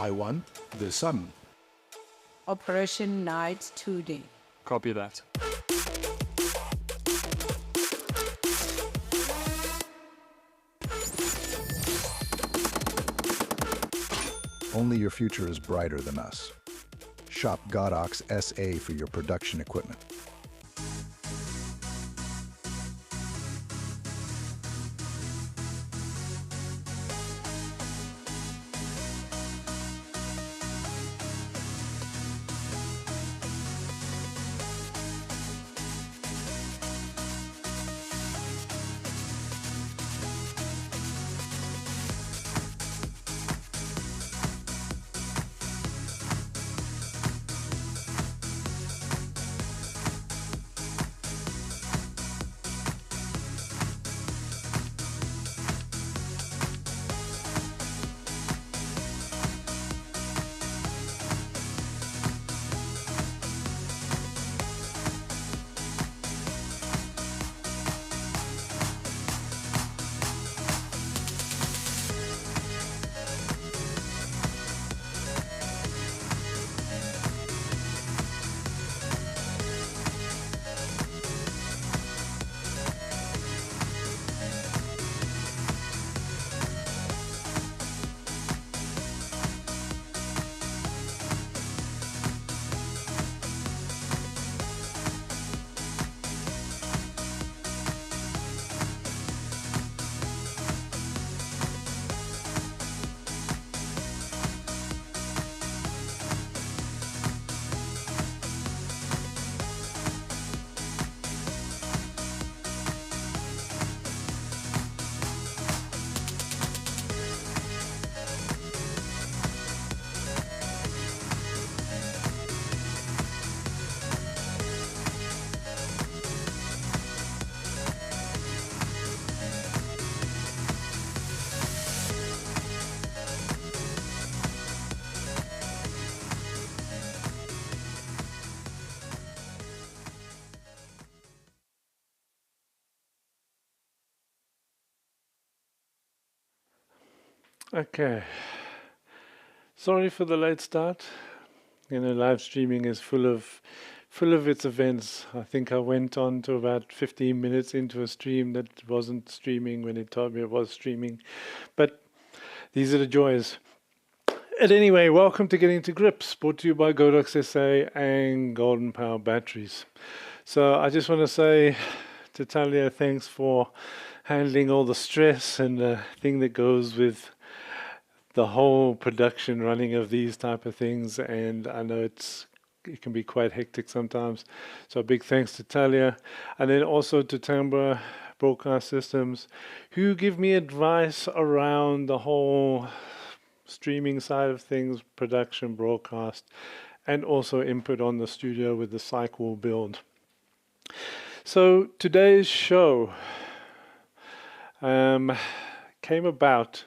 I want the sun. Operation Night 2D. Copy that. Only your future is brighter than us. Shop Godox SA for your production equipment. Okay, sorry for the late start. You know, live streaming is full of its events. I think I went on to about 15 minutes into a stream that wasn't streaming when it told me it was streaming. But these are the joys. And anyway, welcome to Getting to Grips, brought to you by Godox SA and Golden Power Batteries. So I just want to say to Talia, thanks for handling all the stress and the thing that goes with the whole production running of these type of things, and I know it can be quite hectic sometimes. So a big thanks to Talia, and then also to Tambra Broadcast Systems, who give me advice around the whole streaming side of things, production, broadcast, and also input on the studio with the cycle build. So today's show came about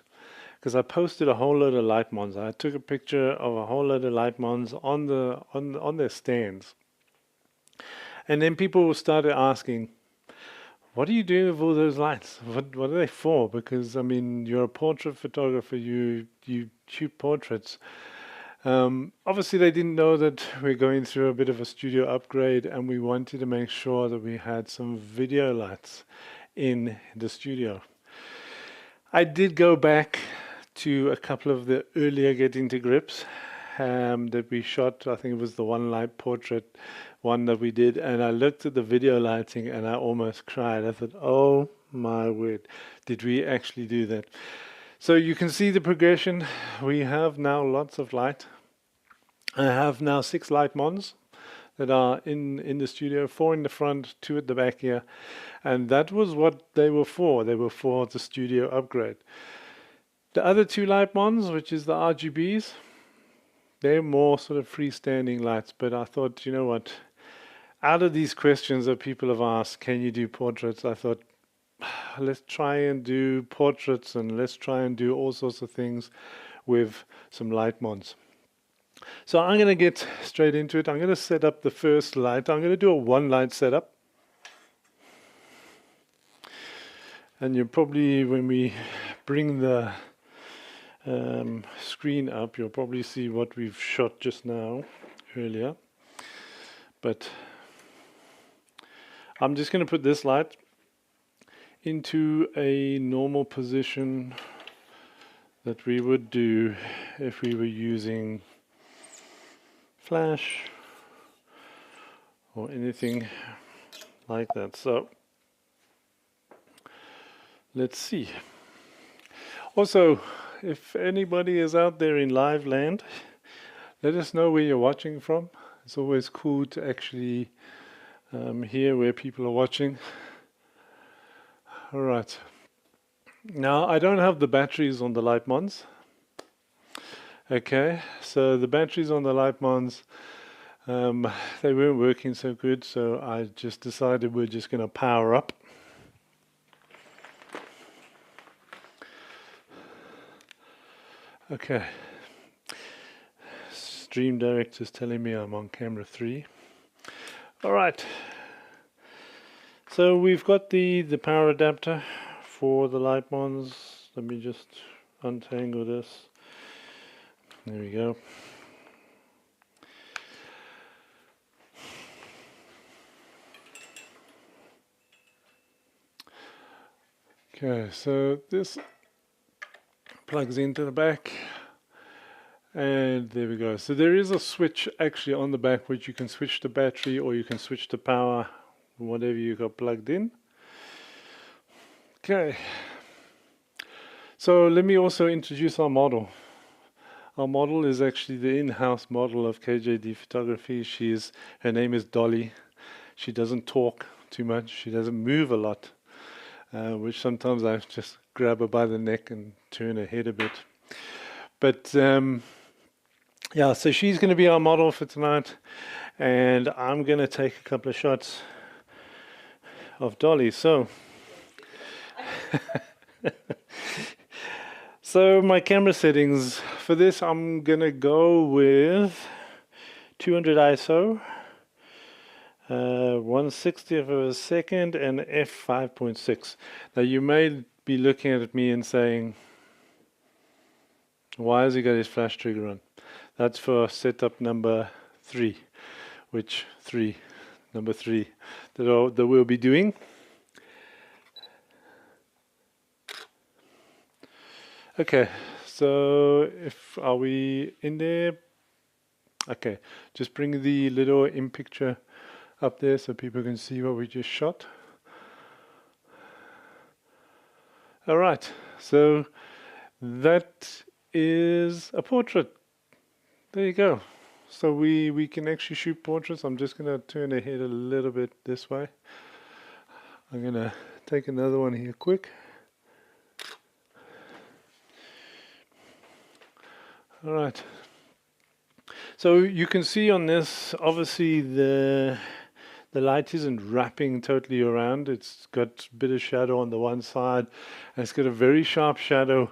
because I posted a whole load of Litemons. I took a picture of a whole load of Litemons on their stands, and then people started asking, "What are you doing with all those lights? What are they for?" Because I mean, you're a portrait photographer. You shoot portraits. Obviously, they didn't know that we're going through a bit of a studio upgrade, and we wanted to make sure that we had some video lights in the studio. I did go back to a couple of the earlier Getting to Grips that we shot. I think it was the one light portrait one that we did, and I looked at the video lighting and I almost cried. I thought, oh my word, did we actually do that? So you can see the progression. We have now lots of light. I have now 6 Litemons that are in the studio, 4 in the front, 2 at the back here, and that was what they were for. They were for the studio upgrade. The other 2 Litemons, which is the RGBs, they're more sort of freestanding lights, but I thought, you know what, out of these questions that people have asked, can you do portraits, I thought, let's try and do portraits and let's try and do all sorts of things with some Litemons. So I'm going to get straight into it. I'm going to set up the first light. I'm going to do a 1 light setup. And you probably, when we bring the screen up, you'll probably see what we've shot just now, earlier. But I'm just going to put this light into a normal position that we would do if we were using flash or anything like that. So let's see. Also, if anybody is out there in live land, let us know where you're watching from. It's always cool to actually hear where people are watching. Alright, now I don't have the batteries on the Litemons. Okay, so the batteries on the Litemons, they weren't working so good, so I just decided we're just going to power up. Okay, Stream Direct is telling me I'm on camera 3. Alright, so we've got the power adapter for the Litemons. Let me just untangle this. There we go. Okay, so this plugs into the back, and there we go. So there is a switch actually on the back which you can switch the battery, or you can switch the power, whatever you got plugged in. Okay, so let me also introduce our model. Our model is actually the in-house model of KJD Photography. Her name is Dolly. She doesn't talk too much, she doesn't move a lot, which sometimes I just grab her by the neck and turn her head a bit. But yeah, so she's going to be our model for tonight, and I'm going to take a couple of shots of Dolly. So so my camera settings for this, I'm going to go with 200 ISO, 1/60th of a second, and f5.6. Now you may be looking at me and saying, why has he got his flash trigger on? That's for setup number 3, number 3 that we'll be doing. Okay, so are we in there? Okay, just bring the little in picture up there so people can see what we just shot. Alright, so that is a portrait. There you go. So we can actually shoot portraits. I'm just going to turn the head a little bit this way. I'm going to take another one here quick. Alright, so you can see on this, obviously the light isn't wrapping totally around. It's got a bit of shadow on the one side, and it's got a very sharp shadow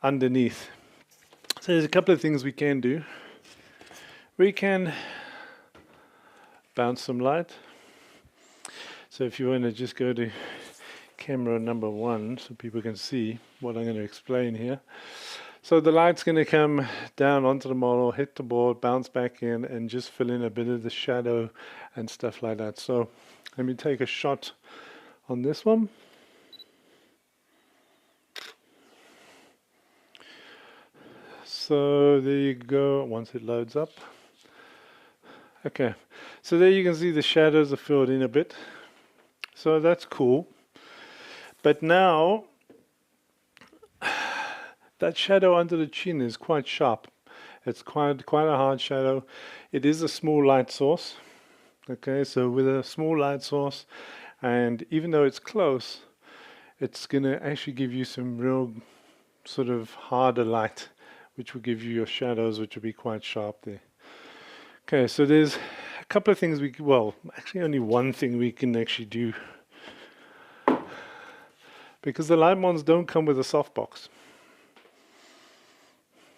underneath. So there's a couple of things we can do. We can bounce some light. So if you want to just go to camera number 1 so people can see what I'm going to explain here. So the light's going to come down onto the model, hit the board, bounce back in, and just fill in a bit of the shadow and stuff like that. So let me take a shot on this one. So there you go, once it loads up. Okay, so there you can see the shadows are filled in a bit. So that's cool. But now that shadow under the chin is quite sharp. It's quite a hard shadow. It is a small light source. Okay, so with a small light source, and even though it's close, it's going to actually give you some real sort of harder light, which will give you your shadows, which will be quite sharp there. Okay, so there's a couple of things well, actually only one thing we can actually do, because the Litemons don't come with a softbox.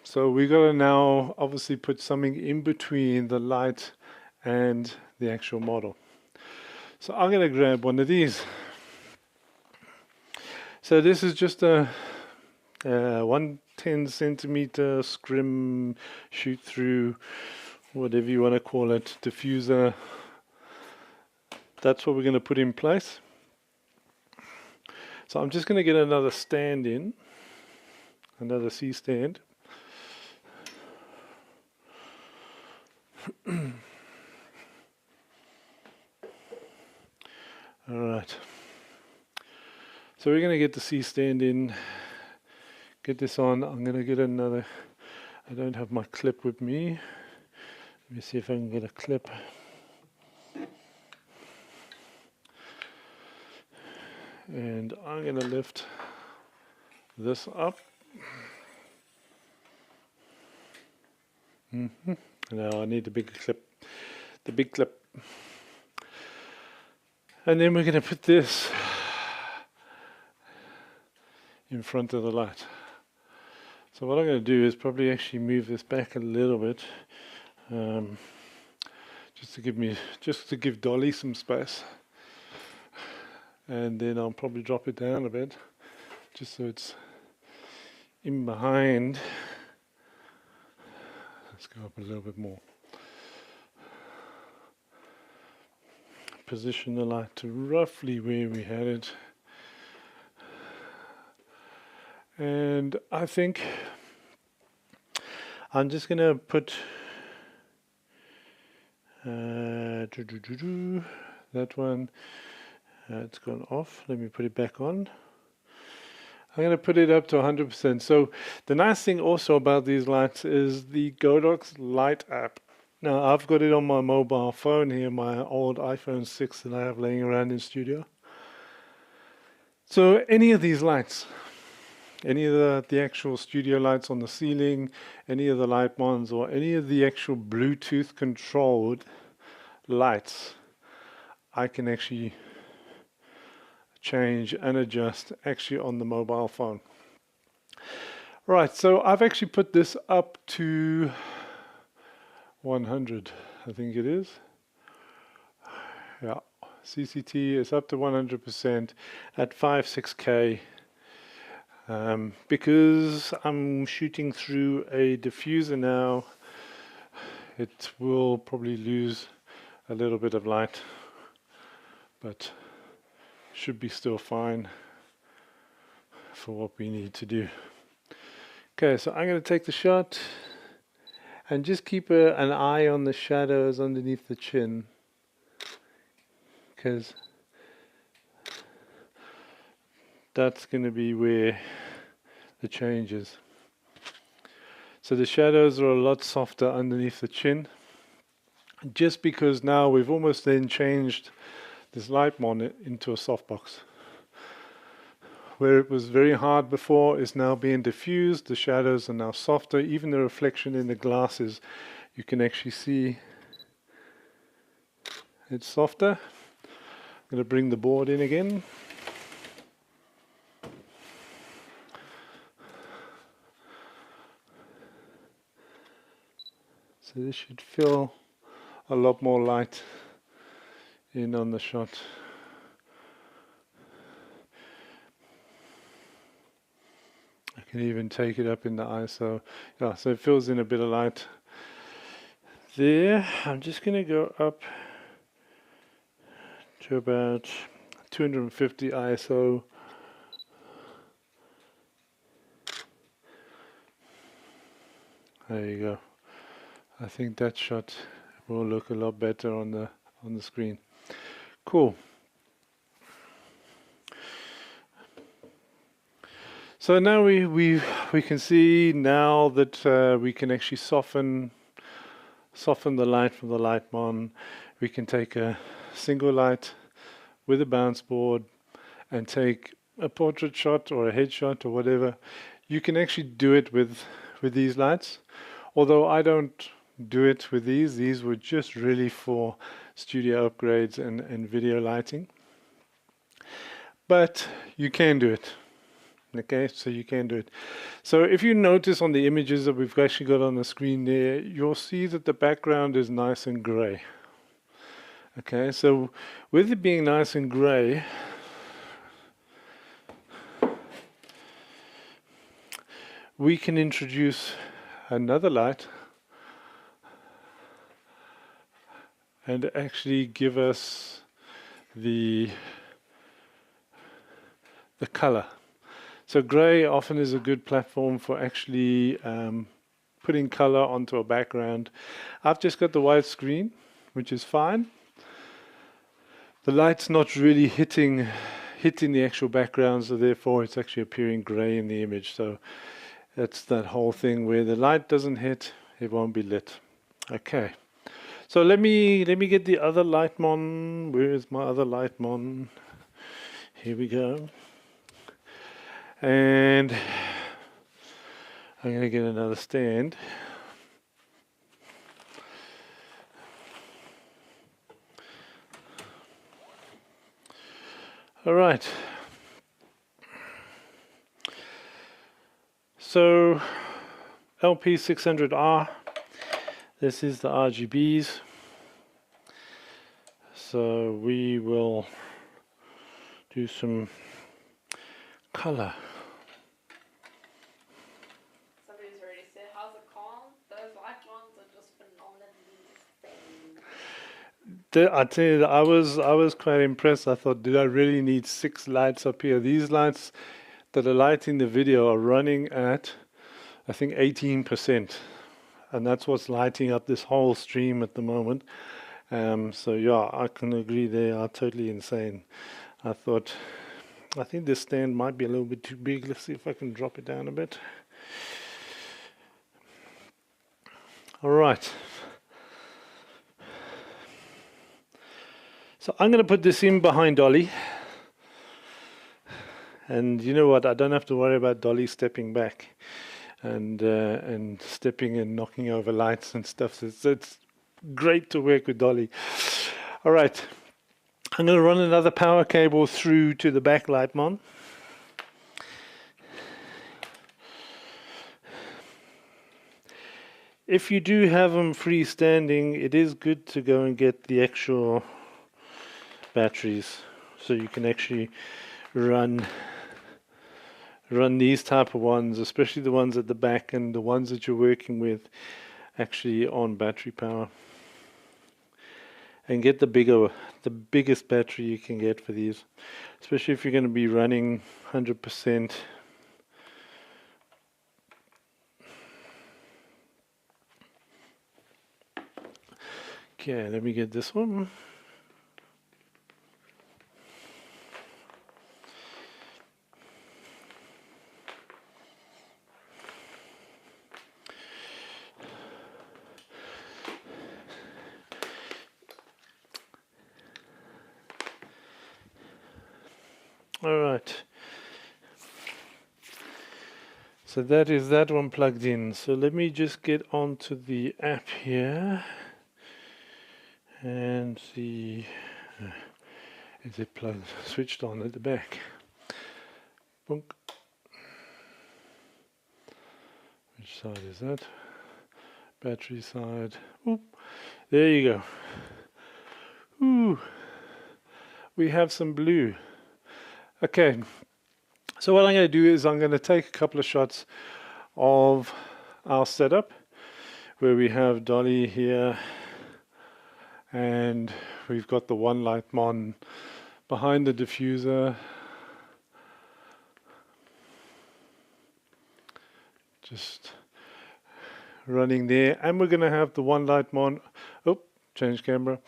So we got to now obviously put something in between the light and the actual model. So I'm going to grab one of these. So this is just a 1 10 centimeter scrim shoot through, whatever you want to call it, diffuser. That's what we're going to put in place. So I'm just going to get another stand in, another C stand. Alright, so we're going to get the C stand in, get this on. I'm going to get another, I don't have my clip with me. Let me see if I can get a clip. And I'm going to lift this up. Now I need the bigger clip, the big clip. And then we're going to put this in front of the light. So what I'm going to do is probably actually move this back a little bit, just to give Dolly some space. And then I'll probably drop it down a bit, just so it's in behind. Let's go up a little bit more. Position the light to roughly where we had it. And I think I'm just going to put that one. It's gone off. Let me put it back on. I'm going to put it up to 100%. So the nice thing also about these lights is the Godox light app. Now I've got it on my mobile phone here, my old iPhone 6 that I have laying around in studio. So any of these lights, any of the actual studio lights on the ceiling, any of the Litemons, or any of the actual Bluetooth controlled lights, I can actually change and adjust actually on the mobile phone. Right, so I've actually put this up to 100, I think it is. Yeah, CCT is up to 100% at 5.6K. Because I'm shooting through a diffuser now, it will probably lose a little bit of light, but should be still fine for what we need to do. Okay, so I'm going to take the shot and just keep an eye on the shadows underneath the chin, because that's going to be where the change is. So the shadows are a lot softer underneath the chin, just because now we've almost then changed this Litemon into a softbox. Where it was very hard before is now being diffused. The shadows are now softer. Even the reflection in the glasses, you can actually see it's softer. I'm going to bring the board in again. So this should fill a lot more light in on the shot. I can even take it up in the ISO. Yeah, so it fills in a bit of light there. I'm just going to go up to about 250 ISO. There you go. I think that shot will look a lot better on the screen. Cool. So now we can see now that we can actually soften the light from the Litemon. We can take a single light with a bounce board and take a portrait shot or a headshot or whatever. You can actually do it with these lights, although I don't do it with these. These were just really for studio upgrades and video lighting. But you can do it. Okay, so you can do it. So if you notice on the images that we've actually got on the screen there, you'll see that the background is nice and gray. Okay, so with it being nice and gray, we can introduce another light and actually give us the color. So gray often is a good platform for actually putting color onto a background. I've just got the white screen, which is fine. The light's not really hitting the actual background, so therefore it's actually appearing gray in the image. So that's that whole thing where the light doesn't hit, it won't be lit. Okay. So let me get the other Litemon. Where is my other Litemon? Here we go. And I'm going to get another stand. All right. So LP600R. This is the RGBs. So we will do some color. Somebody's already said, how's it calm? Those light ones are just phenomenally thin. I tell you, I was quite impressed. I thought, did I really need 6 lights up here? These lights that are lighting the video are running at, I think, 18%. And that's what's lighting up this whole stream at the moment. So yeah, I can agree they are totally insane. I think this stand might be a little bit too big. Let's see if I can drop it down a bit. All right. So I'm going to put this in behind Dolly. And you know what? I don't have to worry about Dolly stepping back and stepping and knocking over lights and stuff. So it's great to work with Dolly. All right. I'm going to run another power cable through to the back Litemon. If you do have them freestanding, it is good to go and get the actual batteries so you can actually run these type of ones, especially the ones at the back and the ones that you're working with actually on battery power. And get the biggest battery you can get for these, especially if you're going to be running 100%. Okay, let me get this one. All right. So that is that one plugged in. So let me just get onto the app here and see is it plugged, switched on at the back. Boink. Which side is that? Battery side. Oop. There you go. Ooh. We have some blue. Okay, so what I'm going to do is I'm going to take a couple of shots of our setup where we have Dolly here and we've got the one Litemon behind the diffuser. Just running there, and we're going to have the one Litemon. Oh, change camera.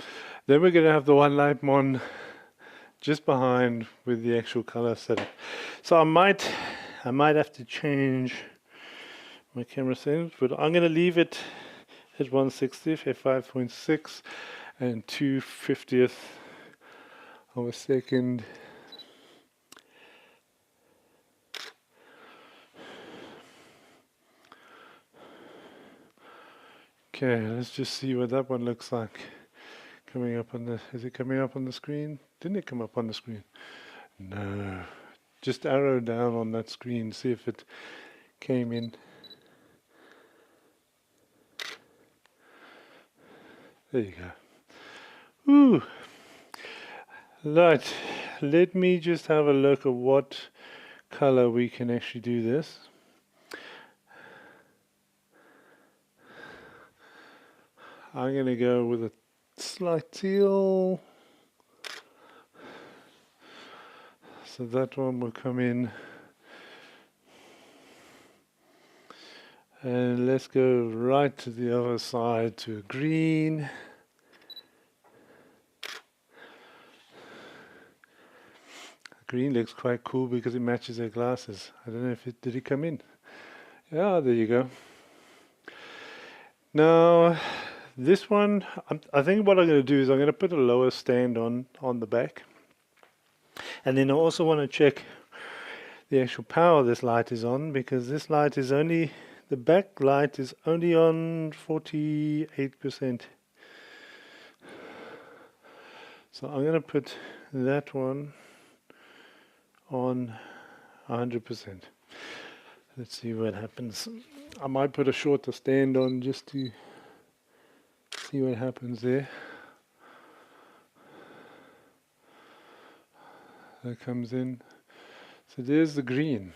Then we're going to have the one Litemon just behind with the actual color setup. So I might have to change my camera settings, but I'm going to leave it at 1/60th f 5.6 and 2/50th of a second. Okay, let's just see what that one looks like. Coming up on the, is it coming up on the screen? Didn't it come up on the screen? No. Just arrow down on that screen, see if it came in. There you go. Ooh. Right, let me just have a look at what color we can actually do this. I'm going to go with a slight teal. So that one will come in. And let's go right to the other side to a green. Green looks quite cool because it matches their glasses. I don't know if it did it come in. Yeah, there you go. Now this one, I think what I'm going to do is I'm going to put a lower stand on the back, and then I also want to check the actual power this light is on, because this light is only, the back light is only on 48%. So I'm going to put that one on 100%. Let's see what happens. I might put a shorter stand on just to see what happens there. That comes in. So there's the green.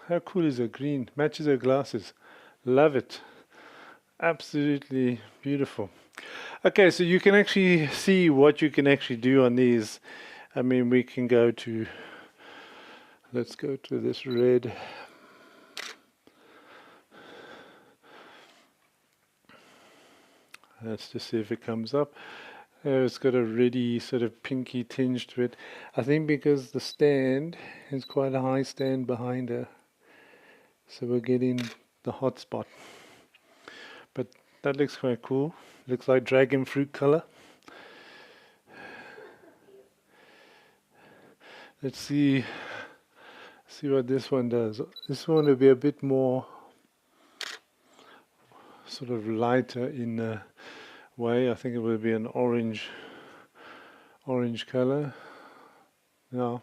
How cool is the green? Matches her glasses. Love it. Absolutely beautiful. Okay, so you can actually see what you can actually do on these. I mean, we can go to, let's go to this red. Let's just see if it comes up. It's got a reddy sort of pinky tinge to it. I think because the stand is quite a high stand behind her, so we're getting the hot spot. But that looks quite cool. Looks like dragon fruit color. Let's see what this one does. This one will be a bit more sort of lighter in a way. I think it will be an orange color. Yeah.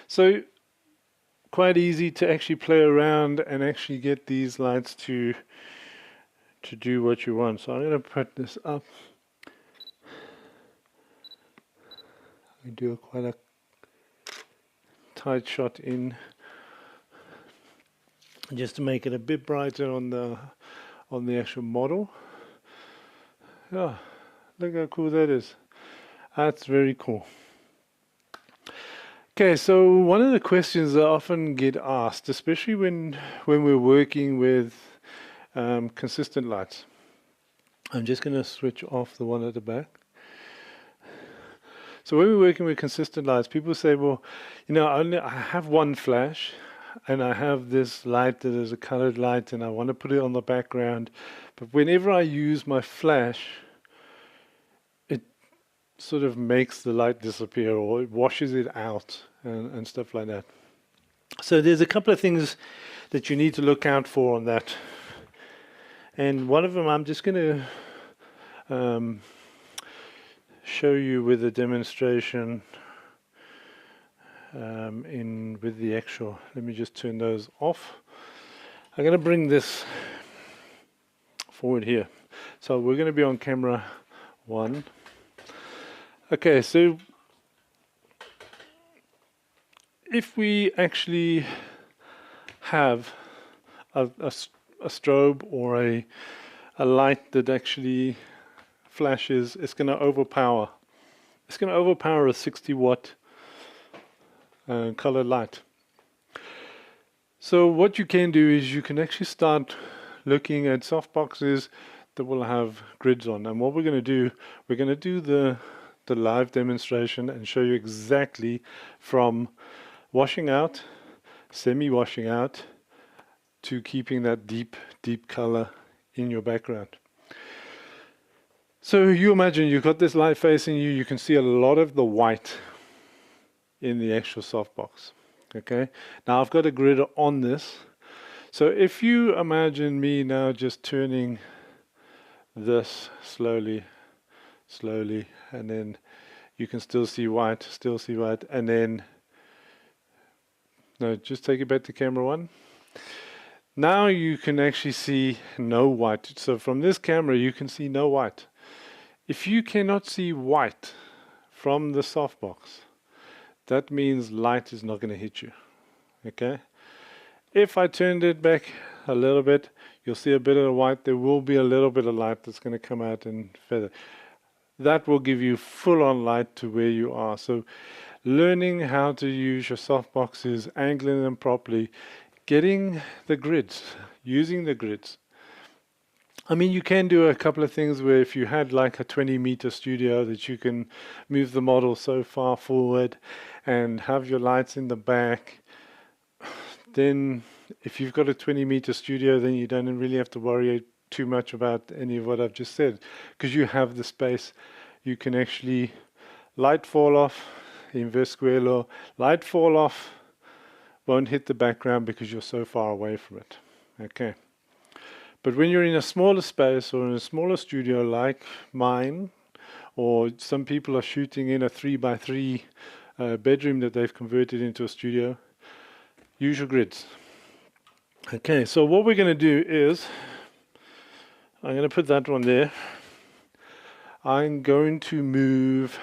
So quite easy to actually play around and actually get these lights to do what you want. So I'm going to put this up. I do quite a tight shot in, just to make it a bit brighter on the actual model. Yeah, look how cool that is. That's very cool. Okay, so one of the questions that often get asked, especially when we're working with consistent lights. I'm just going to switch off the one at the back. So when we're working with consistent lights, people say, well, you know, I have one flash and I have this light that is a colored light and I want to put it on the background, but whenever I use my flash, it sort of makes the light disappear, or it washes it out and stuff like that. So there's a couple of things that you need to look out for on that. And one of them I'm just going to show you with a demonstration with the actual. Let me just turn those off. I'm going to bring this forward here. So we're going to be on camera 1. Okay, so if we actually have a strobe or a light that actually flashes, it's going to overpower. It's going to overpower a 60 watt colored light. So what you can do is you can actually start looking at softboxes that will have grids on. And what we're going to do the live demonstration and show you exactly from washing out, semi-washing out, to keeping that deep color in your background. So you imagine you've got this light facing you, you can see a lot of the white in the actual softbox. Okay, now I've got a grid on this. So if you imagine me now just turning this slowly, and then you can still see white, and then, no, just take it back to camera 1. Now you can actually see no white. So from this camera you can see no white. If you cannot see white from the softbox, that means light is not going to hit you. Okay? If I turned it back a little bit, You'll see a bit of white. There will be a little bit of light that's going to come out and feather. That will give you full-on light to where you are. So learning how to use your softboxes, angling them properly, getting the grids, using the grids. I mean, you can do a couple of things where if you had like a 20-meter studio that you can move the model so far forward and have your lights in the back, then if you've got a 20-meter studio, then you don't really have to worry too much about any of what I've just said, because you have the space. You can actually light fall off, inverse square law, light fall off, won't hit the background because you're so far away from it. Okay. But when you're in a smaller space or in a smaller studio like mine, or some people are shooting in a 3x3 bedroom that they've converted into a studio, use your grids. Okay, so what we're going to do is, I'm going to put that one there. I'm going to move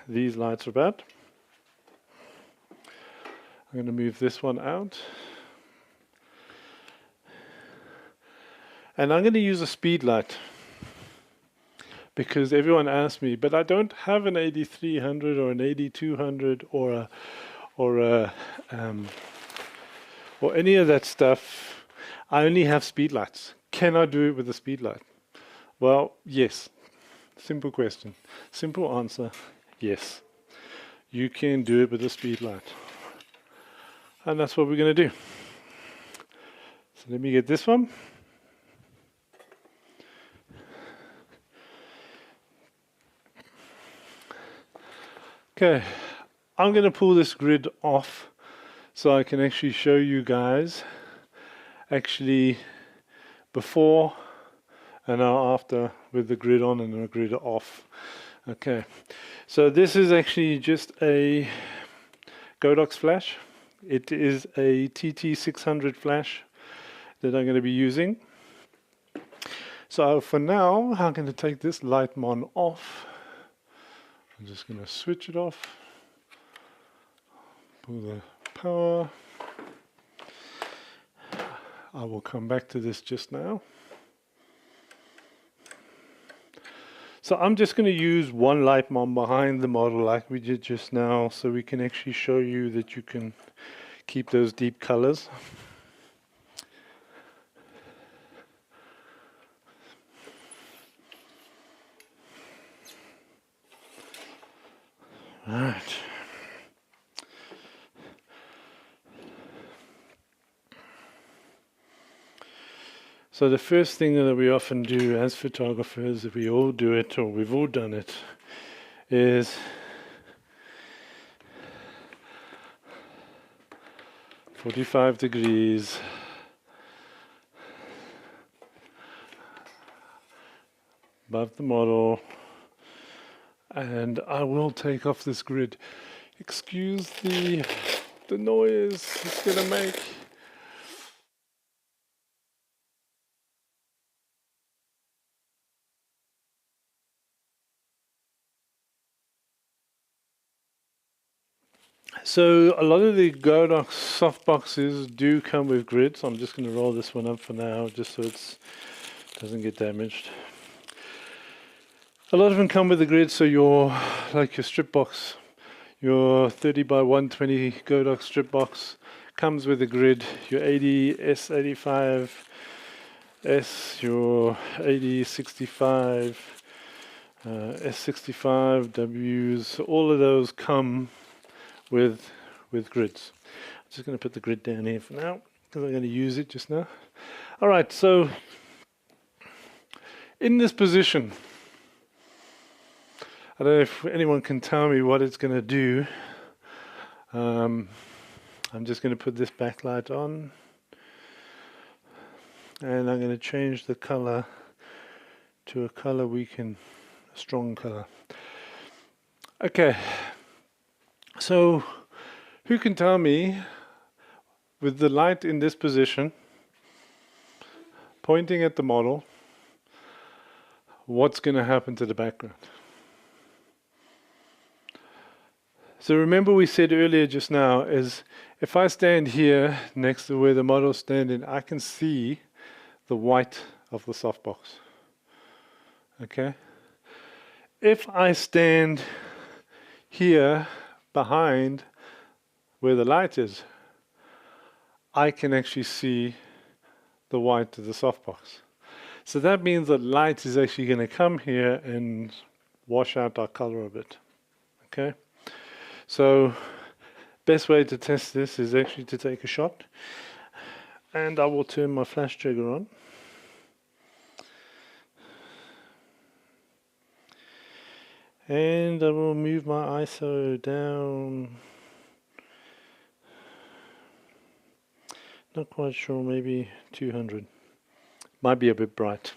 these lights about. I'm going to move this one out. And I'm going to use a speed light, because everyone asks me, but I don't have an 8300 or an 8200 or any of that stuff. I only have speed lights. Can I do it with a speed light? Well, yes. Simple question. Simple answer. Yes. You can do it with a speed light. And that's what we're going to do. So let me get this one. Okay, I'm going to pull this grid off so I can actually show you guys actually before and after with the grid on and the grid off. Okay, so this is actually just a Godox flash. It is a TT600 flash that I'm going to be using. So for now, I'm going to take this Litemons off. I'm just going to switch it off, pull the power. I will come back to this just now. So I'm just going to use one Litemons behind the model like we did just now, so we can actually show you that you can keep those deep colors. Right. So the first thing that we often do as photographers, if we all do it, or we've all done it, is "45 degrees above the model," and I will take off this grid. Excuse the noise it's gonna make. So a lot of the Godox softboxes do come with grids. I'm just going to roll this one up for now, just so it doesn't get damaged. A lot of them come with the grid, so like your strip box, your 30x120 Godox strip box comes with a grid. Your 80 S85S, your 8065 S65Ws, all of those come with grids. I'm just going to put the grid down here for now because I'm going to use it just now. All right, so in this position, I don't know if anyone can tell me what it's going to do. I'm just going to put this backlight on, and I'm going to change the color to a color a strong color. Okay. So, who can tell me, with the light in this position, pointing at the model, what's going to happen to the background? So remember we said earlier just now, is if I stand here next to where the model's standing, I can see the white of the softbox. Okay. If I stand here behind where the light is, I can actually see the white of the softbox. So that means that light is actually going to come here and wash out our color a bit. Okay. So best way to test this is actually to take a shot, and I will turn my flash trigger on. And I will move my ISO down. Not quite sure, maybe 200. Might be a bit bright,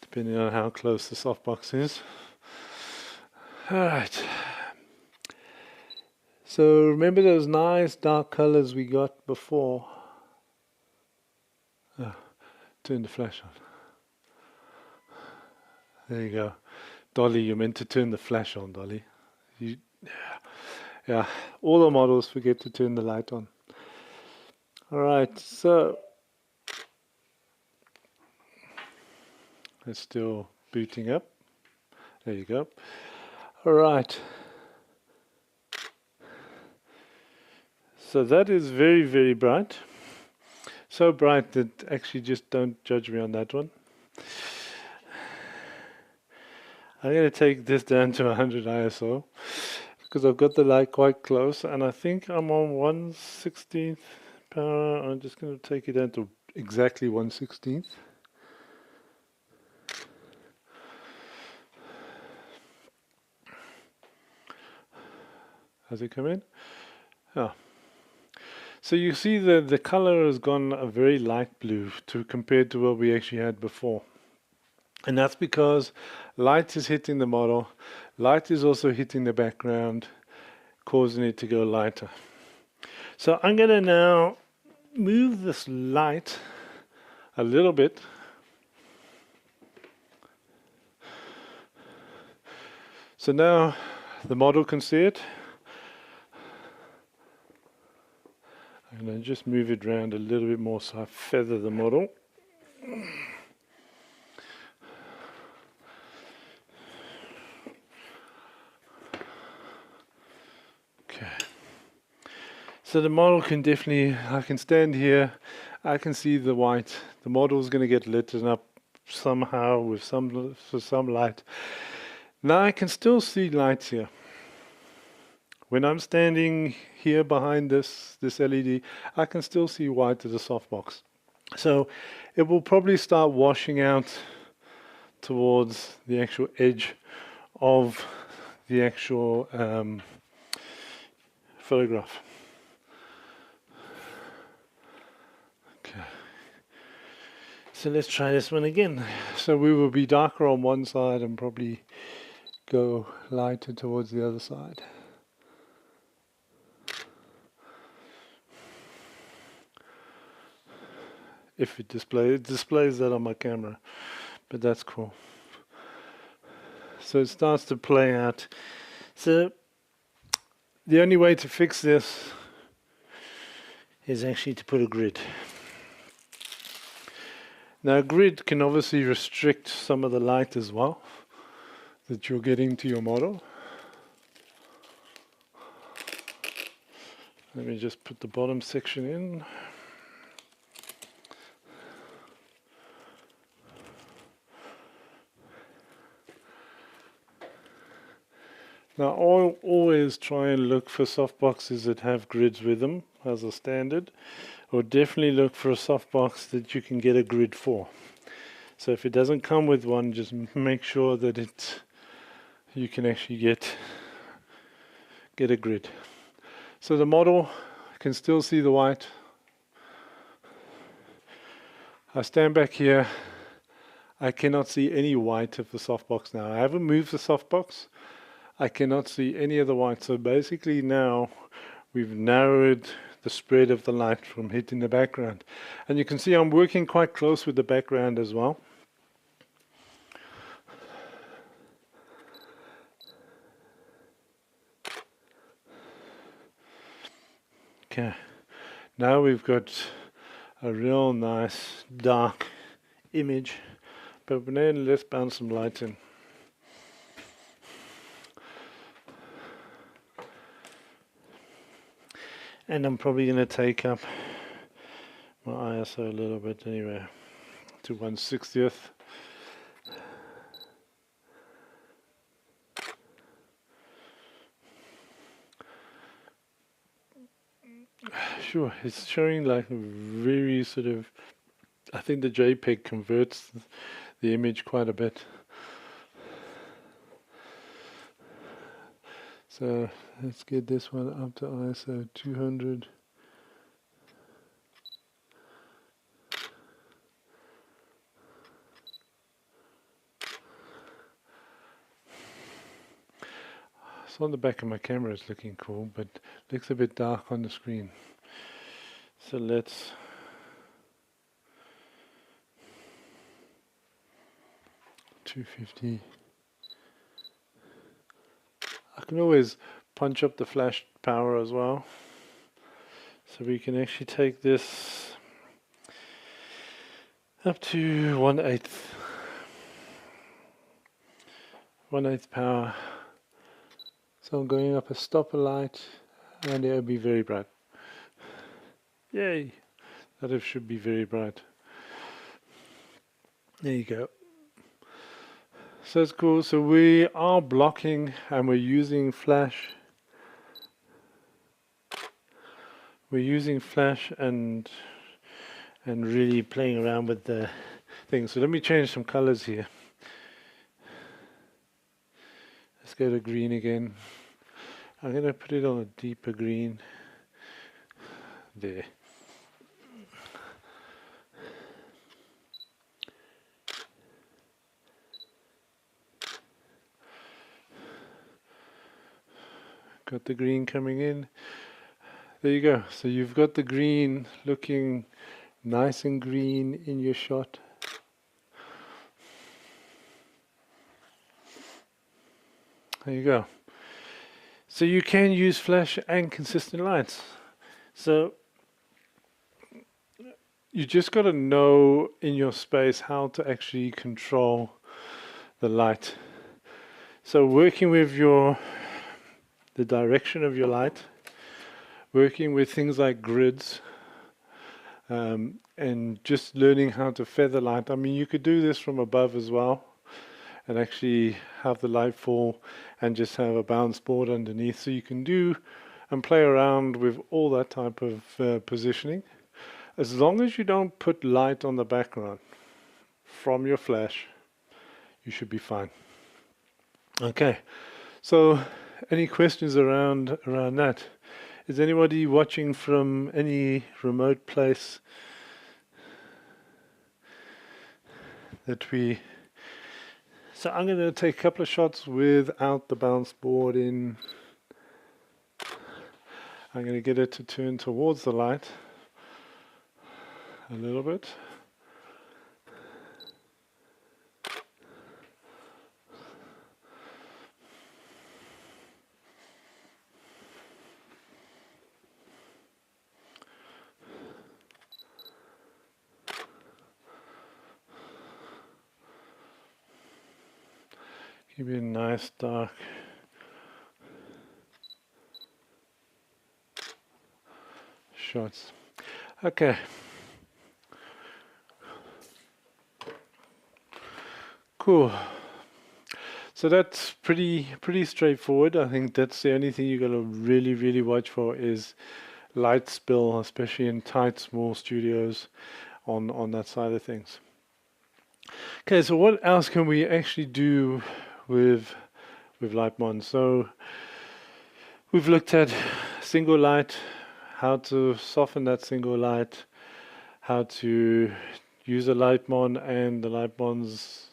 depending on how close the softbox is. Alright. So remember those nice dark colors we got before? Turn the flash on. There you go. Dolly, you're meant to turn the flash on, Dolly. Yeah, all the models forget to turn the light on. Alright, so it's still booting up. There you go. Alright. So that is very, very bright. So bright that actually just don't judge me on that one. I'm going to take this down to 100 ISO because I've got the light quite close, and I think I'm on 1/16th power. I'm just going to take it down to exactly 1/16th. Has it come in? Yeah. So you see that the color has gone a very light blue compared to what we actually had before. And that's because light is hitting the model, light is also hitting the background, causing it to go lighter. So I'm going to now move this light a little bit. So now the model can see it. I'm going to just move it around a little bit more so I feather the model. Okay. So the model can definitely, I can stand here, I can see the white. The model is going to get lit up somehow with some light. Now I can still see lights here. When I'm standing here behind this LED, I can still see white of the softbox. So it will probably start washing out towards the actual edge of the actual photograph. Okay. So let's try this one again. So we will be darker on one side and probably go lighter towards the other side. If it displays that on my camera, but that's cool. So it starts to play out. So the only way to fix this is actually to put a grid. Now a grid can obviously restrict some of the light as well that you're getting to your model. Let me just put the bottom section in. Now I'll always try and look for softboxes that have grids with them as a standard, or definitely look for a softbox that you can get a grid for. So if it doesn't come with one, just make sure that you can actually get a grid. So the model can still see the white. I stand back here. I cannot see any white of the softbox now. I haven't moved the softbox. I cannot see any of the white. So basically now we've narrowed the spread of the light from hitting the background. And you can see I'm working quite close with the background as well. Okay, now we've got a real nice dark image. But then let's bounce some light in. And I'm probably going to take up my ISO a little bit anyway, to 1/60th. Sure, it's showing like very sort of, I think the JPEG converts the image quite a bit. So let's get this one up to ISO 200. So on the back of my camera it's looking cool, but looks a bit dark on the screen. So let's $250. I can always punch up the flash power as well. So we can actually take this up to 1/8 power. So I'm going up a stopper light and it'll be very bright. Yay! That should be very bright. There you go. So it's cool. So we are blocking and we're using flash. We're using flash and really playing around with the thing. So let me change some colors here. Let's go to green again. I'm going to put it on a deeper green. There. Got the green coming in. There you go. So you've got the green looking nice and green in your shot. There you go. So you can use flash and consistent lights. So you just got to know in your space how to actually control the light. So working with the direction of your light, working with things like grids, and just learning how to feather light. I mean, you could do this from above as well and actually have the light fall and just have a bounce board underneath. So you can do and play around with all that type of positioning. As long as you don't put light on the background from your flash, you should be fine. Okay, so any questions around that? Is anybody watching from any remote place that we... So I'm going to take a couple of shots without the bounce board in. I'm going to get it to turn towards the light a little bit. Give it a nice dark shots. Okay. Cool. So that's pretty straightforward. I think that's the only thing you got to really watch for is light spill, especially in tight small studios on that side of things. Okay, so what else can we actually do with Litemons? So we've looked at single light, how to soften that single light, how to use a Litemon and the Litemons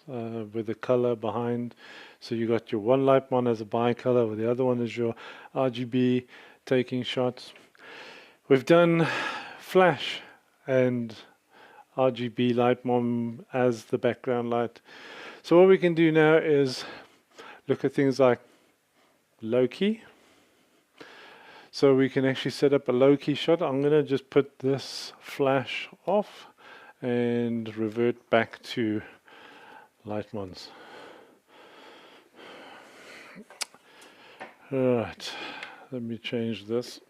with the color behind. So you got your one Litemon as a bicolor, with the other one is your RGB taking shots. We've done flash and RGB Litemon as the background light. So what we can do now is look at things like low key. So we can actually set up a low key shot. I'm going to just put this flash off and revert back to Litemons. Alright, let me change this.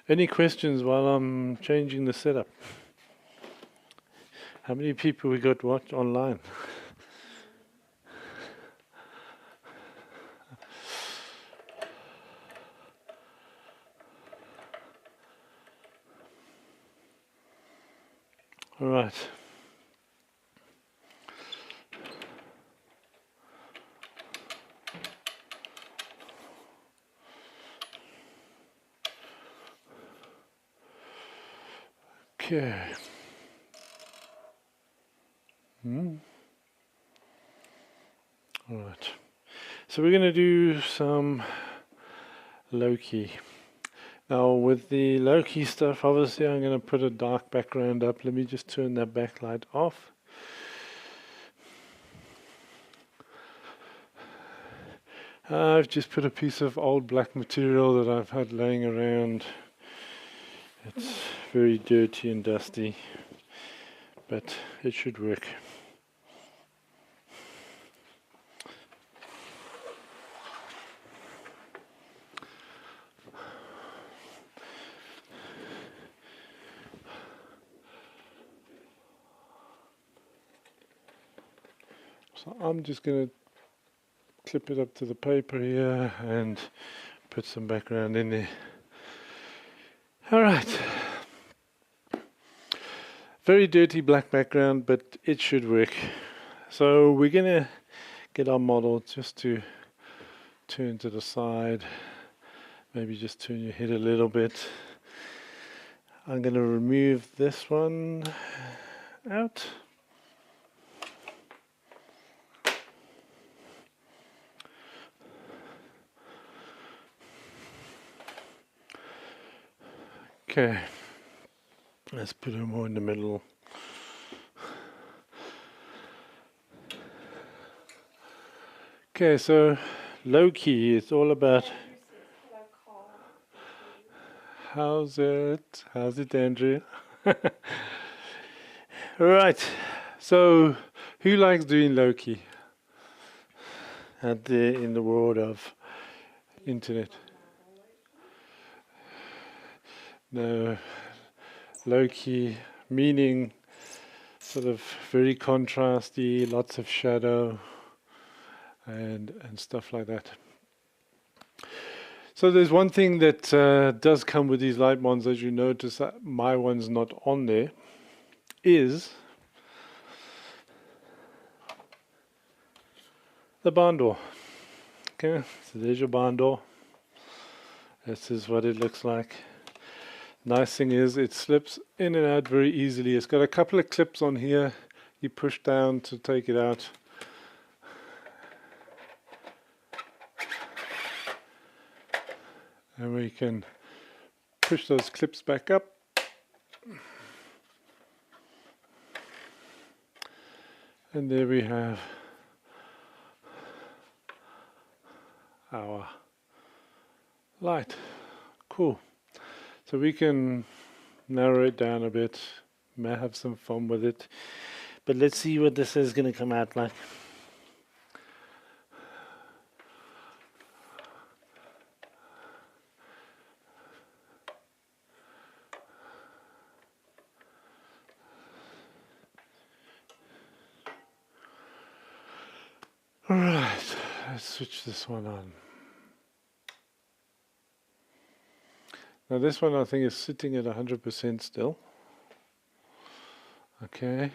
Any questions while I'm changing the setup? How many people we got watch online? All right. Okay. All right. So we're going to do some low-key. Now with the low-key stuff, obviously I'm going to put a dark background up. Let me just turn that backlight off. I've just put a piece of old black material that I've had laying around. It's very dirty and dusty, but it should work. So I'm just going to clip it up to the paper here and put some background in there. Alright. Very dirty black background, but it should work. So we're going to get our model just to turn to the side. Maybe just turn your head a little bit. I'm going to remove this one out. Okay, let's put her more in the middle. Okay, so low key, it's all about how's it, Andrew? Alright, so who likes doing low key out there in the world of internet? No, low key meaning sort of very contrasty, lots of shadow and stuff like that. So there's one thing that does come with these Litemons, as you notice that my one's not on there, is the barn door. Okay, so there's your barn door. This is what it looks like. Nice thing is it slips in and out very easily. It's got a couple of clips on here. You push down to take it out. And we can push those clips back up. And there we have our light. Cool. So we can narrow it down a bit, may have some fun with it, but let's see what this is going to come out like. Alright, let's switch this one on. Now this one I think is sitting at 100% still. Okay,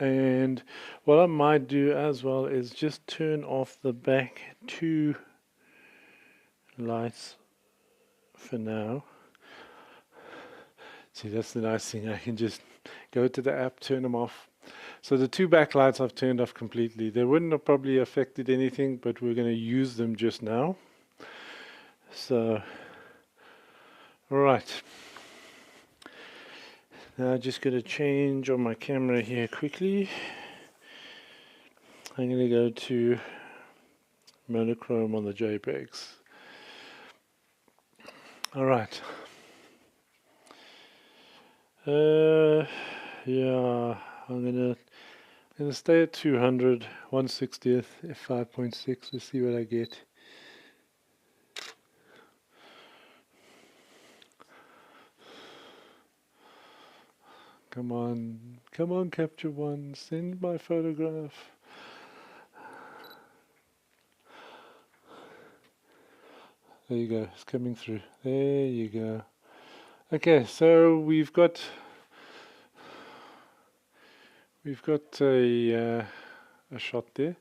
and what I might do as well is just turn off the back two lights for now. See, that's the nice thing, I can just go to the app, turn them off. So the two backlights I've turned off completely. They wouldn't have probably affected anything, but we're going to use them just now. So alright, now I'm just going to change on my camera here quickly. I'm going to go to monochrome on the JPEGs. Alright, Yeah, I'm gonna stay at 200, 1/60th, f5.6. Let's see what I get. Come on, Capture One, send my photograph. There you go, it's coming through. There you go. Okay, so we've got a shot there.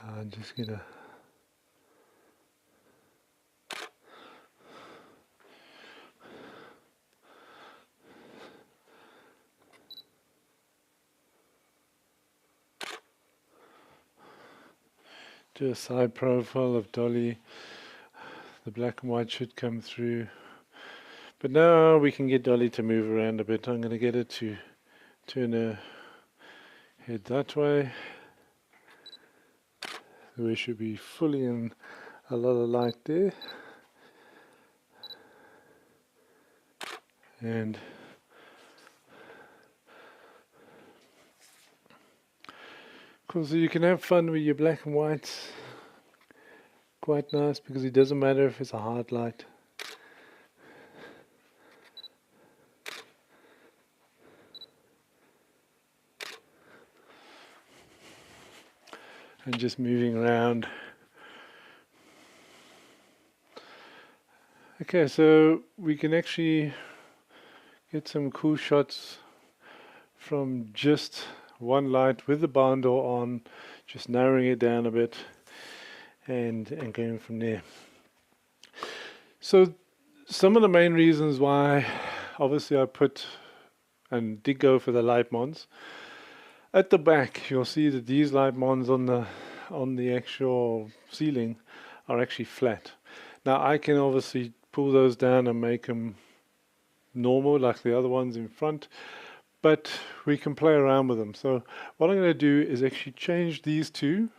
I'm just gonna do a side profile of Dolly. The black and white should come through. But now we can get Dolly to move around a bit. I'm going to get it to turn her head that way. We should be fully in a lot of light there. And of course you can have fun with your black and whites. Quite nice because it doesn't matter if it's a hard light. And just moving around. Okay, so we can actually get some cool shots from just one light with the barn door on, just narrowing it down a bit and going from there. So some of the main reasons why obviously I put and did go for the Litemons. At the back you'll see that these Litemons on the actual ceiling are actually flat. Now I can obviously pull those down and make them normal like the other ones in front, but we can play around with them. So what I'm going to do is actually change these two.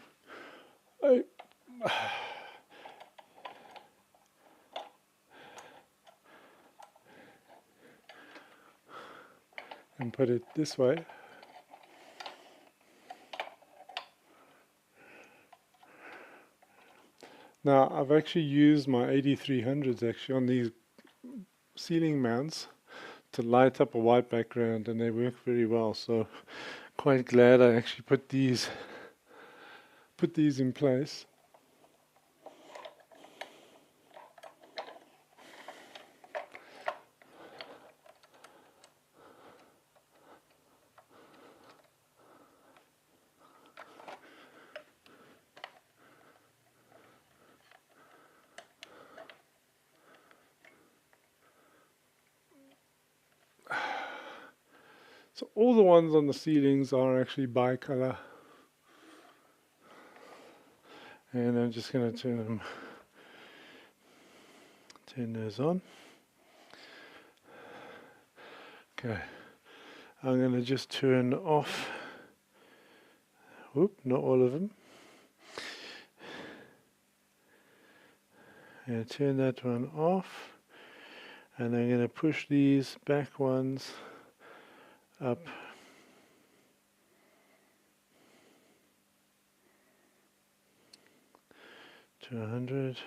And put it this way. Now I've actually used my 8300s actually on these ceiling mounts to light up a white background, and they work very well, so quite glad I actually put these in place. So all the ones on the ceilings are actually bi-color. And I'm just going to turn those on. Okay, I'm going to just turn off, whoop, not all of them. And turn that one off. And I'm going to push these back ones up to 100.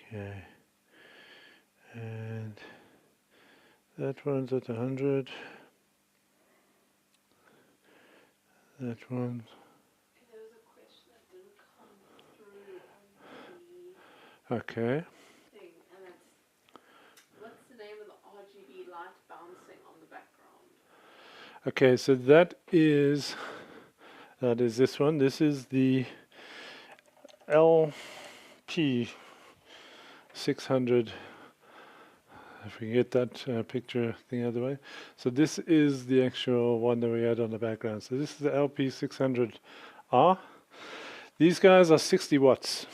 Okay, and that one's at 100. That one. There was a question that didn't come through on the Okay. thing, and it's what's the name of the RGB light bouncing on the background? Okay, so that is this one. This is the LP600. If we can get that picture thing out of the way. So this is the actual one that we had on the background. So this is the LP600R. These guys are 60 watts.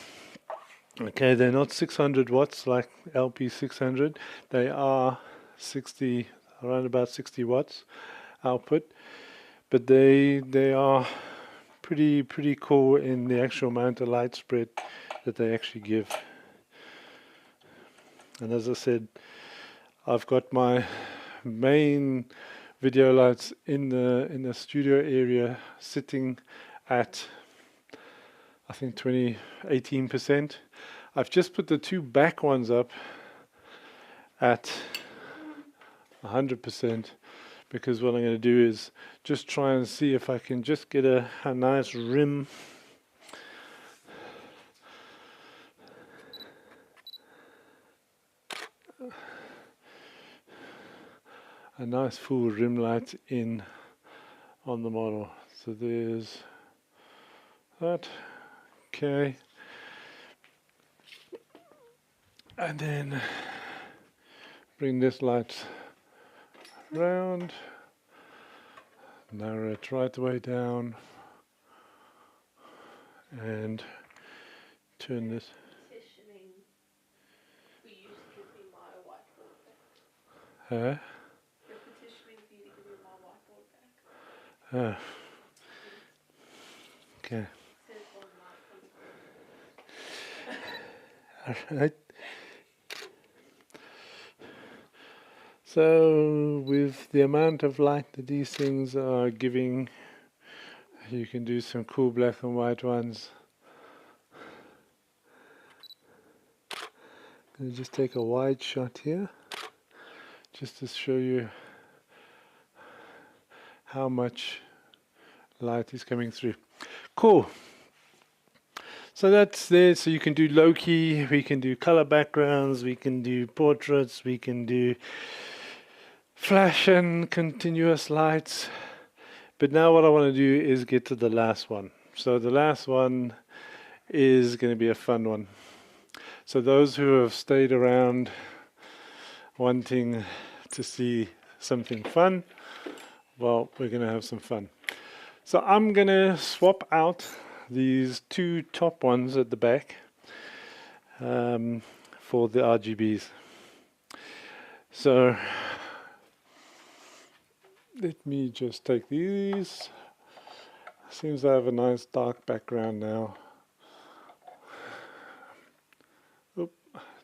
Okay, they're not 600 watts like LP600. They are 60 around about 60 watts output, but they are pretty cool in the actual amount of light spread that they actually give. And as I said, I've got my main video lights in the studio area sitting at, I think, 18%. I've just put the two back ones up at 100%, because what I'm going to do is just try and see if I can just get a nice rim a nice full rim light in on the model. So there's that. Okay, and then bring this light round, narrow it right the way down, and turn this. Petitioning for you to give me my whiteboard back. Huh? You're petitioning for you to give me my whiteboard back. Okay. Says one mic on the Alright. So with the amount of light that these things are giving, you can do some cool black and white ones. I'm going to just take a wide shot here, just to show you how much light is coming through. Cool. So that's there. So you can do low key, we can do color backgrounds, we can do portraits, we can do flash and continuous lights. But now what I want to do is get to the last one. So the last one is going to be a fun one. So those who have stayed around wanting to see something fun, well, we're going to have some fun. So I'm going to swap out these two top ones at the back for the RGBs. So let me just take these. Seems I have a nice dark background now. Oop,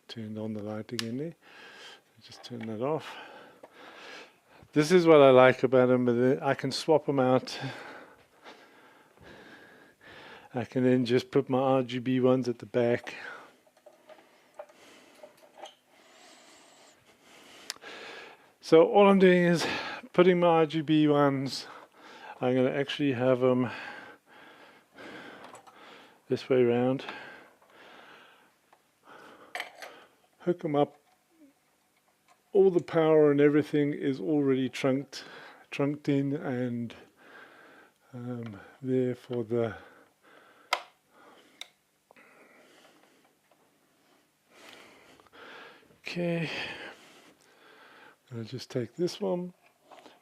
turned on the light again there. Just turn that off. This is what I like about them, but I can swap them out. I can then just put my RGB ones at the back. So all I'm doing is putting my RGB ones, I'm going to actually have them this way around, hook them up. All the power and everything is already trunked in, and there for the okay. I'll just take this one.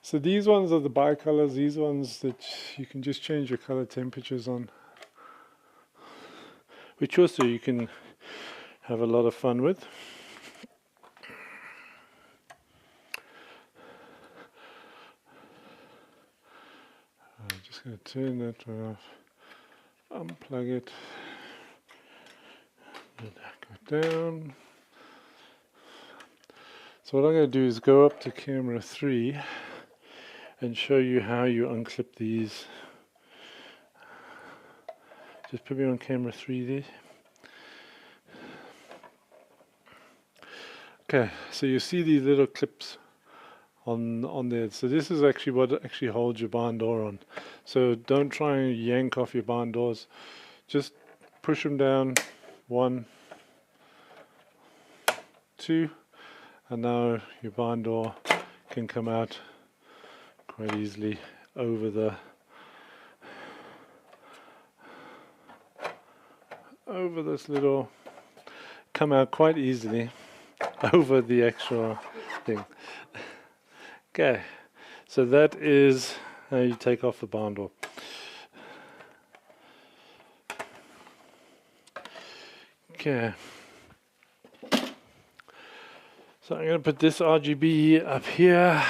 So these ones are the bicolors, these ones that you can just change your color temperatures on, which also you can have a lot of fun with. I'm just going to turn that one off, unplug it, go down. So what I'm going to do is go up to camera 3 and show you how you unclip these. Just put me on camera 3 there. Okay, so you see these little clips on there. So this is actually what actually holds your barn door on. So don't try and yank off your barn doors. Just push them down. 1, 2, and now your barn door can come out quite easily over this little, come out quite easily over the actual thing. Okay, so that is how you take off the barn door. Okay, so I'm going to put this RGB up here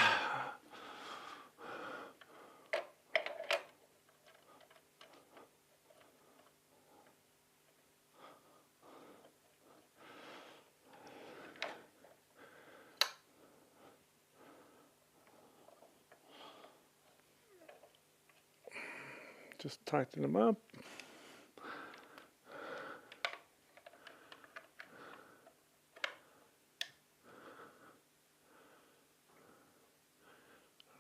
just tighten them up.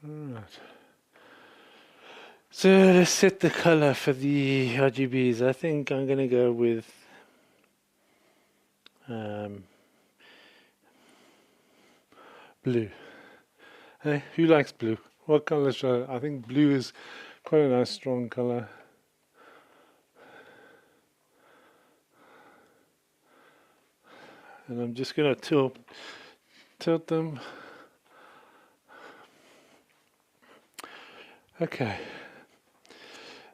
Alright. So let's set the color for the RGBs. I think I'm going to go with blue. Hey, who likes blue? What color should I think blue is quite a nice strong color. And I'm just going to tilt them. Okay.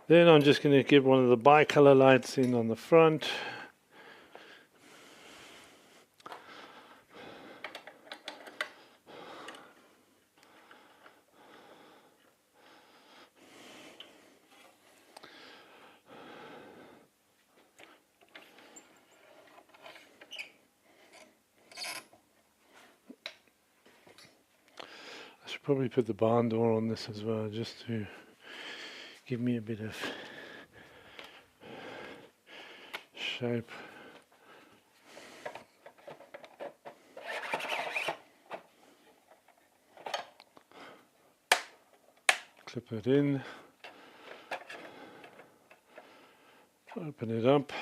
Then I'm just going to get one of the bicolor lights in on the front. I should probably put the barn door on this as well, just to give me a bit of shape. Clip it in, open it up.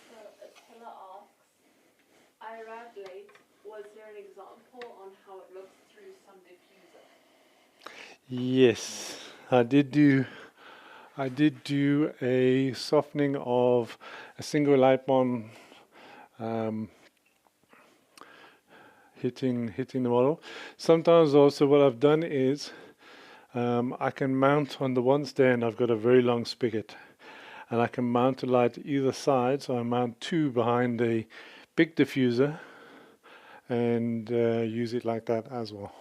So Attila asks, I arrived late. Was there an example on how it looks through some diffuser? Yes, I did do a softening of a single Litemon hitting the model. Sometimes also what I've done is I can mount on the one stand. I've got a very long spigot, and I can mount a light either side. So I mount two behind a big diffuser and use it like that as well.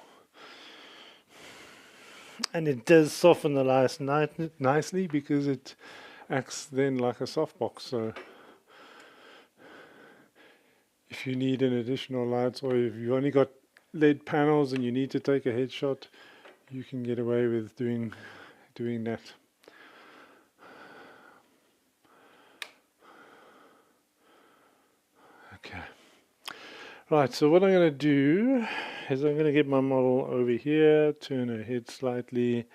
And it does soften the lights nicely because it acts then like a softbox. So if you need an additional lights, or if you've only got LED panels and you need to take a headshot, you can get away with doing that. Okay. Right, so what I'm going to do is I'm going to get my model over here, turn her head slightly.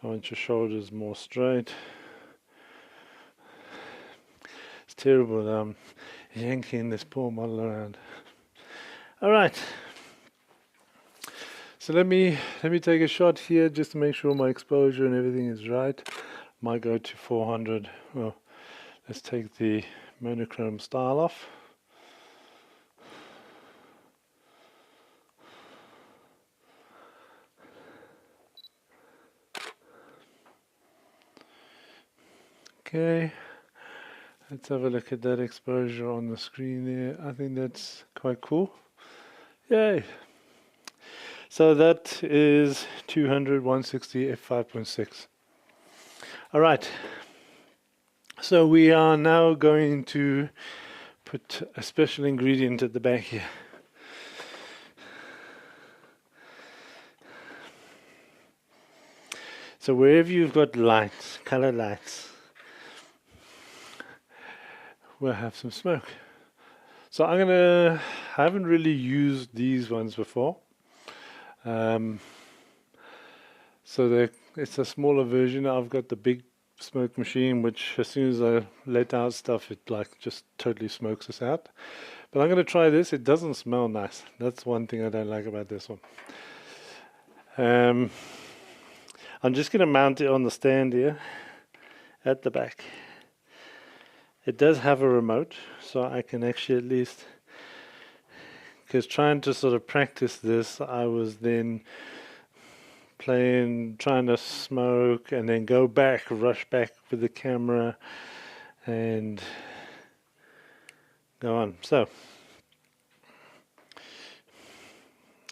I want your shoulders more straight. It's terrible that I'm yanking this poor model around. Alright. So let me take a shot here just to make sure my exposure and everything is right. Might go to 400. Well, let's take the monochrome style off. Okay, let's have a look at that exposure on the screen there. I think that's quite cool. Yay! So that is 200, 160, f5.6. Alright, so we are now going to put a special ingredient at the back here. So wherever you've got lights, color lights, we'll have some smoke. So I haven't really used these ones before. So it's a smaller version. I've got the big smoke machine, which as soon as I let out stuff, it like just totally smokes us out. But I'm going to try this. It doesn't smell nice. That's one thing I don't like about this one. I'm just going to mount it on the stand here at the back. It does have a remote, so I can actually at least, because trying to sort of practice this, I was then trying to smoke and then go back, rush back with the camera and go on. So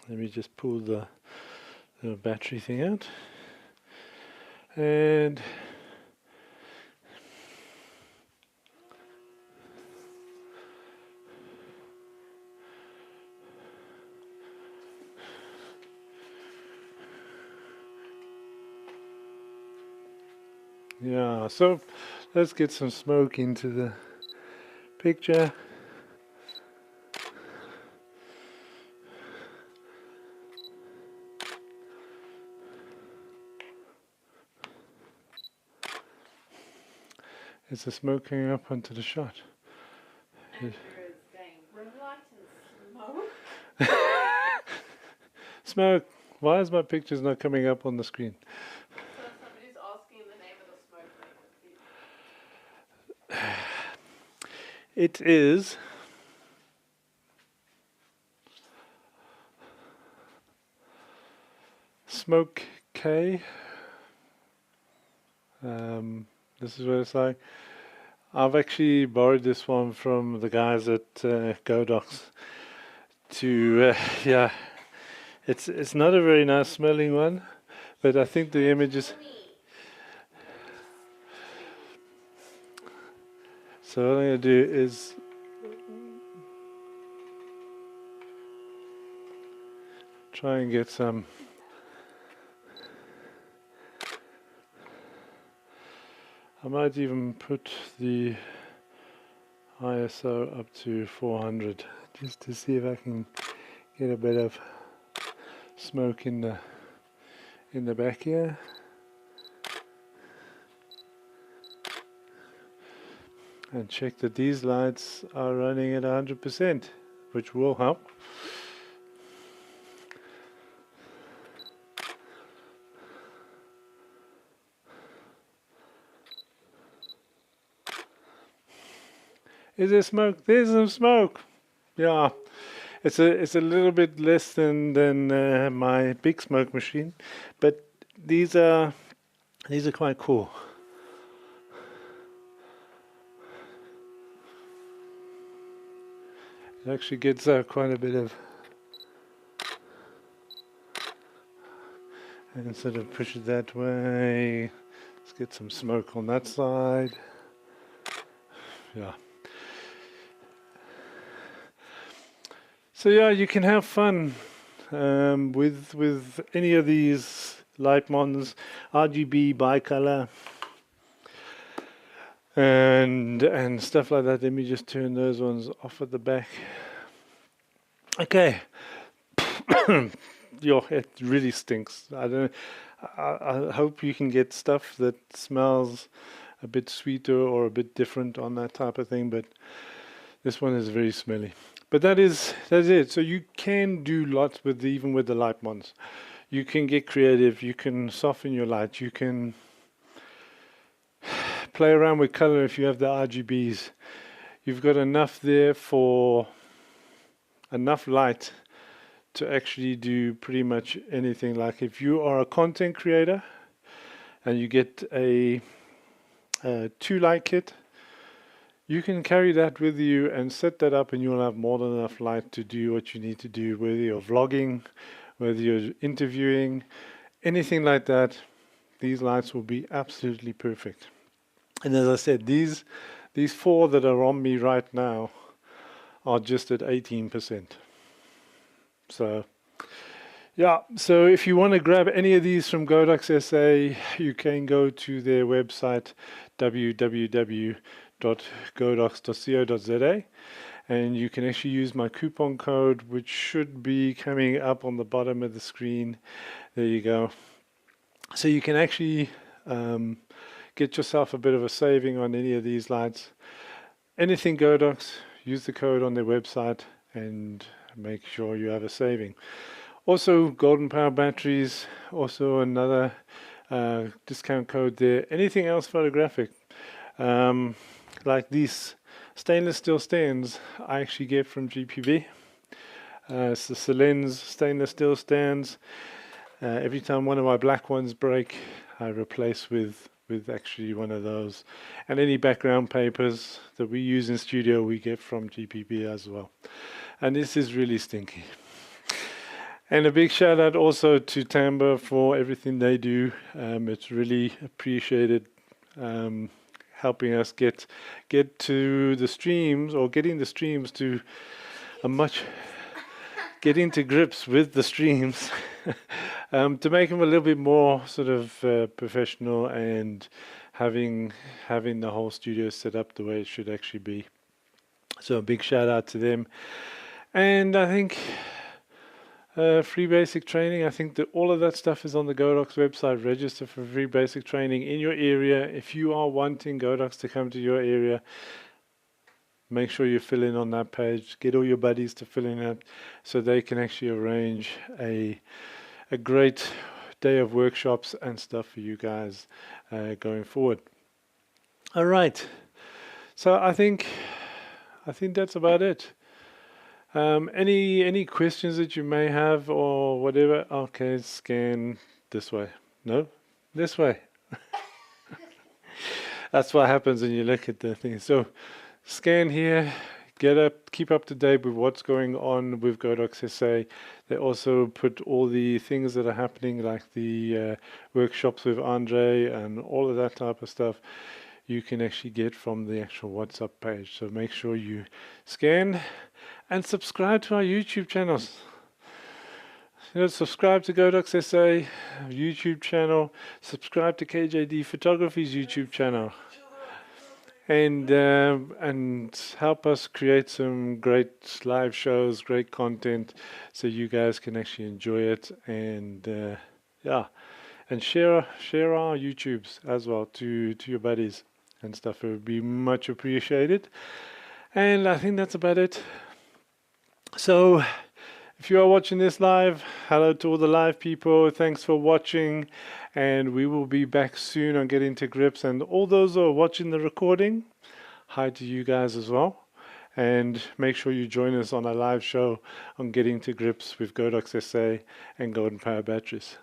let me just pull the battery thing out, and Yeah, so let's get some smoke into the picture. Is the smoke coming up onto the shot? Andrew is saying, ring light and smoke. Smoke. Why is my pictures not coming up on the screen? So somebody's asking the name of the smoke maker, please. It is Smoke K. This is what it's like. I've actually borrowed this one from the guys at Godox. Yeah, it's not a very nice smelling one, but I think the images. So what I'm going to do is try and get some. I might even put the ISO up to 400 just to see if I can get a bit of smoke in the back here. And check that these lights are running at 100%, which will help. Is there smoke? There's some smoke. Yeah, it's a little bit less than my big smoke machine, but these are quite cool. It actually gets quite a bit of, and sort of push it that way. Let's get some smoke on that side. Yeah. So yeah, you can have fun with any of these Litemons, RGB, bicolor, and stuff like that. Let me just turn those ones off at the back. Okay. Yo, it really stinks. I hope you can get stuff that smells a bit sweeter or a bit different on that type of thing, but this one is very smelly. But that's it. So you can do lots even with the Litemons. You can get creative. You can soften your light. You can play around with color if you have the RGBs. You've got enough there for enough light to actually do pretty much anything. Like if you are a content creator and you get a 2-light kit, you can carry that with you and set that up, and you'll have more than enough light to do what you need to do, whether you're vlogging, whether you're interviewing, anything like that. These lights will be absolutely perfect. And as I said, these 4 that are on me right now are just at 18%. So yeah, so if you want to grab any of these from Godox SA, you can go to their website, www.godox.co.za, and you can actually use my coupon code, which should be coming up on the bottom of the screen. There you go. So you can actually get yourself a bit of a saving on any of these lights. Anything Godox, use the code on their website and make sure you have a saving. Also, Golden Power batteries, also another discount code there. Anything else photographic, like these stainless steel stands, I actually get from GPB. It's the Selens stainless steel stands. Every time one of my black ones break, I replace with actually one of those. And any background papers that we use in studio, we get from GPB as well. And this is really stinky. And a big shout out also to Timbre for everything they do. It's really appreciated, helping us get to the streams, or getting the streams to getting to grips with the streams to make them a little bit more sort of professional and having the whole studio set up the way it should actually be. So a big shout out to them. And I think free basic training, I think that all of that stuff is on the Godox website. Register for free basic training in your area. If you are wanting Godox to come to your area, make sure you fill in on that page. Get all your buddies to fill in that so they can actually arrange a great day of workshops and stuff for you guys going forward. All right. So I think that's about it. Any questions that you may have or whatever? Okay, scan this way. No, this way. That's what happens when you look at the thing. So scan here, keep up to date with what's going on with Godox SA. They also put all the things that are happening, like the workshops with Andre and all of that type of stuff. You can actually get from the actual WhatsApp page. So make sure you scan and subscribe to our YouTube channels. Subscribe to Godox SA YouTube channel. Subscribe to KJD Photography's YouTube channel. And help us create some great live shows, great content, so you guys can actually enjoy it. And and share our YouTubes as well to your buddies and stuff. It would be much appreciated. And I think that's about it. So if you are watching this live, hello to all the live people. Thanks for watching, and we will be back soon on Getting to Grips. And all those who are watching the recording, hi to you guys as well. And make sure you join us on a live show on Getting to Grips with Godox SA and Golden Power Batteries.